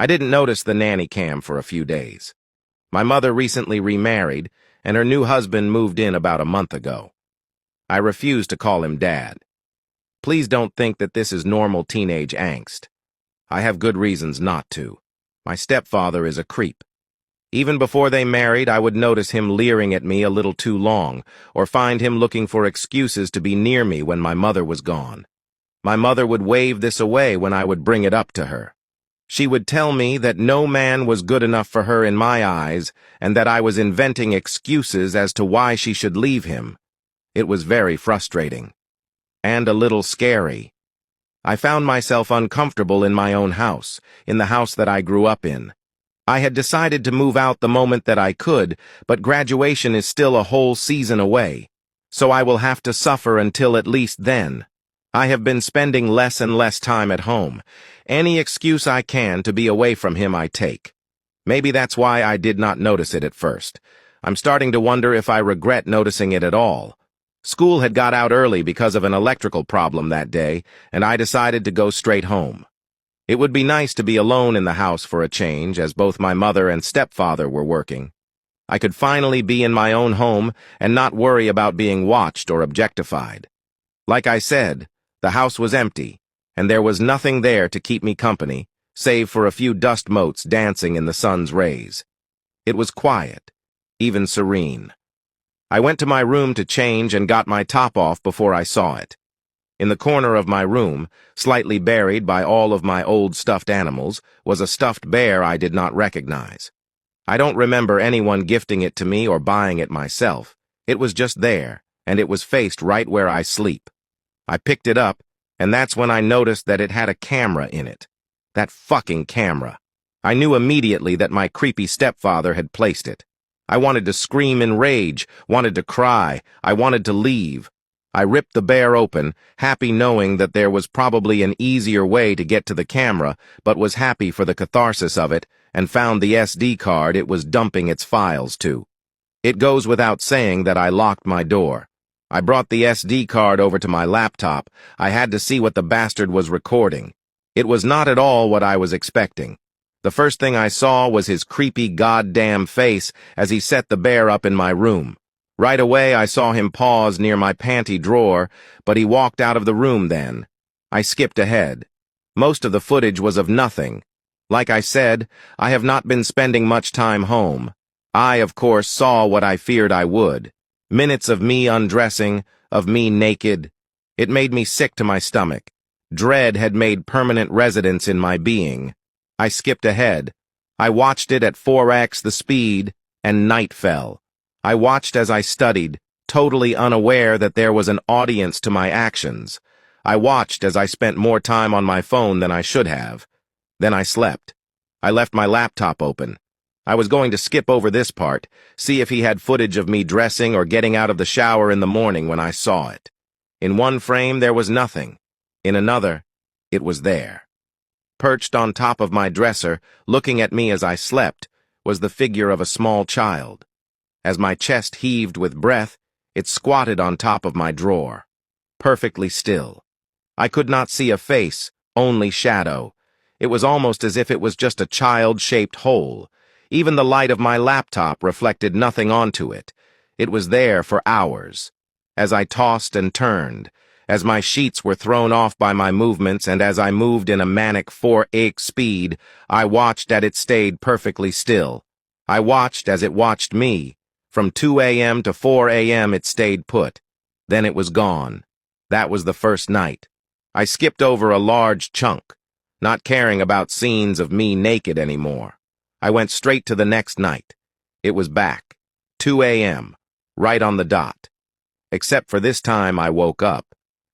I didn't notice the nanny cam for a few days. My mother recently remarried, and her new husband moved in about a month ago. I refuse to call him Dad. Please don't think that this is normal teenage angst. I have good reasons not to. My stepfather is a creep. Even before they married, I would notice him leering at me a little too long, or find him looking for excuses to be near me when my mother was gone. My mother would wave this away when I would bring it up to her. She would tell me that no man was good enough for her in my eyes, and that I was inventing excuses as to why she should leave him. It was very frustrating. And a little scary. I found myself uncomfortable in my own house, in the house that I grew up in. I had decided to move out the moment that I could, but graduation is still a whole season away, so I will have to suffer until at least then. I have been spending less and less time at home. Any excuse I can to be away from him I take. Maybe that's why I did not notice it at first. I'm starting to wonder if I regret noticing it at all. School had got out early because of an electrical problem that day, and I decided to go straight home. It would be nice to be alone in the house for a change, as both my mother and stepfather were working. I could finally be in my own home and not worry about being watched or objectified. Like I said, the house was empty, and there was nothing there to keep me company, save for a few dust motes dancing in the sun's rays. It was quiet, even serene. I went to my room to change and got my top off before I saw it. In the corner of my room, slightly buried by all of my old stuffed animals, was a stuffed bear I did not recognize. I don't remember anyone gifting it to me or buying it myself. It was just there, and it was faced right where I sleep. I picked it up, and that's when I noticed that it had a camera in it. That fucking camera. I knew immediately that my creepy stepfather had placed it. I wanted to scream in rage, wanted to cry, I wanted to leave. I ripped the bear open, happy knowing that there was probably an easier way to get to the camera, but was happy for the catharsis of it, and found the SD card it was dumping its files to. It goes without saying that I locked my door. I brought the SD card over to my laptop. I had to see what the bastard was recording. It was not at all what I was expecting. The first thing I saw was his creepy goddamn face as he set the bear up in my room. Right away I saw him pause near my panty drawer, but he walked out of the room then. I skipped ahead. Most of the footage was of nothing. Like I said, I have not been spending much time home. I, of course, saw what I feared I would. Minutes of me undressing, of me naked. It made me sick to my stomach. Dread had made permanent residence in my being. I skipped ahead. I watched it at 4x the speed, and night fell. I watched as I studied, totally unaware that there was an audience to my actions. I watched as I spent more time on my phone than I should have. Then I slept. I left my laptop open. I was going to skip over this part, see if he had footage of me dressing or getting out of the shower in the morning when I saw it. In one frame there was nothing. In another, it was there. Perched on top of my dresser, looking at me as I slept, was the figure of a small child. As my chest heaved with breath, it squatted on top of my drawer, perfectly still. I could not see a face, only shadow. It was almost as if it was just a child-shaped hole. Even the light of my laptop reflected nothing onto it. It was there for hours. As I tossed and turned, as my sheets were thrown off by my movements, and as I moved in a manic 4x speed, I watched as it stayed perfectly still. I watched as it watched me. From 2 a.m. to 4 a.m. it stayed put. Then it was gone. That was the first night. I skipped over a large chunk, not caring about scenes of me naked anymore. I went straight to the next night. It was back. 2 a.m., right on the dot. Except for this time I woke up.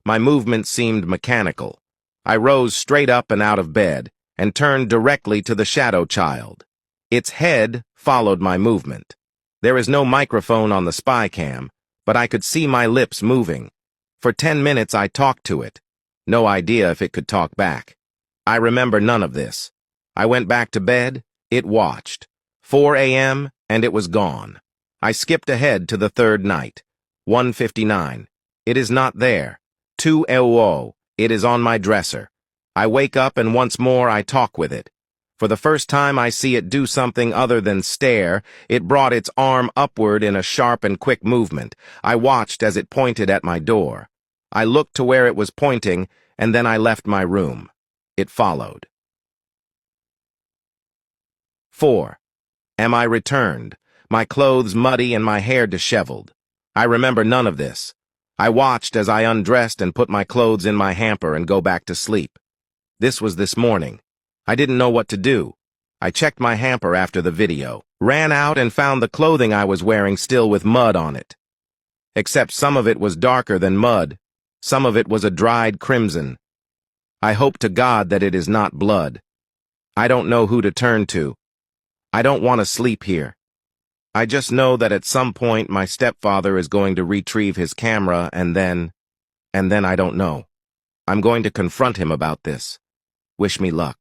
My movements seemed mechanical. I rose straight up and out of bed and turned directly to the shadow child. Its head followed my movement. There is no microphone on the spy cam, but I could see my lips moving. For 10 minutes I talked to it. No idea if it could talk back. I remember none of this. I went back to bed. It watched. 4 a.m. and it was gone. I skipped ahead to the third night. 1:59. It is not there. 2:00. It is on my dresser. I wake up and once more I talk with it. For the first time I see it do something other than stare. It brought its arm upward in a sharp and quick movement. I watched as it pointed at my door. I looked to where it was pointing, and then I left my room. It followed. 4. Am I returned? My clothes muddy and my hair disheveled. I remember none of this. I watched as I undressed and put my clothes in my hamper and go back to sleep. This was this morning. I didn't know what to do. I checked my hamper after the video, ran out and found the clothing I was wearing still with mud on it. Except some of it was darker than mud. Some of it was a dried crimson. I hope to God that it is not blood. I don't know who to turn to. I don't want to sleep here. I just know that at some point my stepfather is going to retrieve his camera and then I don't know. I'm going to confront him about this. Wish me luck.